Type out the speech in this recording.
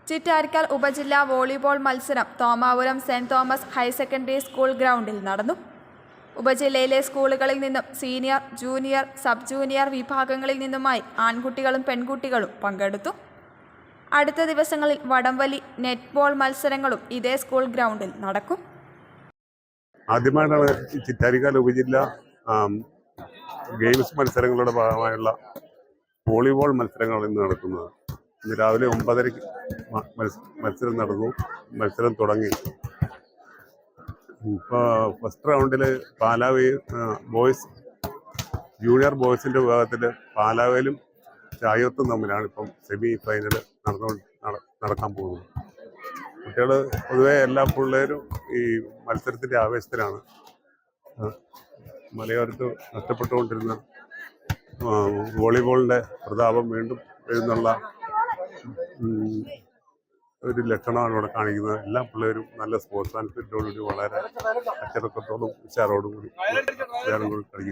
ചിറ്റാരിക്കാൽ ഉപജില്ലാ വോളിബോൾ മത്സരം Thomapuram saint Thomas higher secondary school ഗ്രൗണ്ടിൽ നടന്നു. ഉപജില്ലയിലെ സ്കൂളുകളിൽ നിന്നും സീനിയർ, ജൂനിയർ, സബ് ജൂനിയർ വിഭാഗങ്ങളിൽ നിന്നുമായി ആൺകുട്ടികളും പെൺകുട്ടികളും പങ്കെടുത്തു. അടുത്ത ദിവസങ്ങളിൽ വടംവലി, നെറ്റ്ബോൾ മത്സരങ്ങളും ഇതേ സ്കൂൾ ഗ്രൗണ്ടിൽ നടക്കും. ആദ്യമായിട്ടാണ് ചിറ്റാരിക്കാൽ ഉപജില്ല ഗെയിംസ് മത്സരങ്ങളുടെ ഭാഗമായുള്ള വോളിബോൾ മത്സരങ്ങൾ ഇന്ന് നടക്കുന്നത്. ഇന്ന് രാവിലെ 9:30 മത്സരം നടന്നു. മത്സരം തുടങ്ങി. ഇപ്പോൾ ഫസ്റ്റ് റൗണ്ടിൽ പാലാവയിൽ ബോയ്സ് ജൂനിയർ ബോയ്സിൻ്റെ വിഭാഗത്തിൽ പാലാവയിലും ചായത്തും തമ്മിലാണ് ഇപ്പം സെമി ഫൈനൽ നടക്കാൻ പോകുന്നത്. കുട്ടികൾ പൊതുവെ എല്ലാ പിള്ളേരും ഈ മത്സരത്തിൻ്റെ ആവേശത്തിലാണ്. മലയോരത്ത് നഷ്ടപ്പെട്ടുകൊണ്ടിരുന്ന വോളിബോളിൻ്റെ പ്രതാപം വീണ്ടും എഴുന്നുള്ള ഒരു ലക്ഷണമാണ് ഇവിടെ കാണിക്കുന്നത്. എല്ലാ പിള്ളേരും നല്ല സ്പോർട്സ് മാൻസ്പിരിറ്റോടുകൂടി വളരെ അച്ചടക്കത്തോടും ഉഷാറോടും കൂടി കളിക്കുന്നു.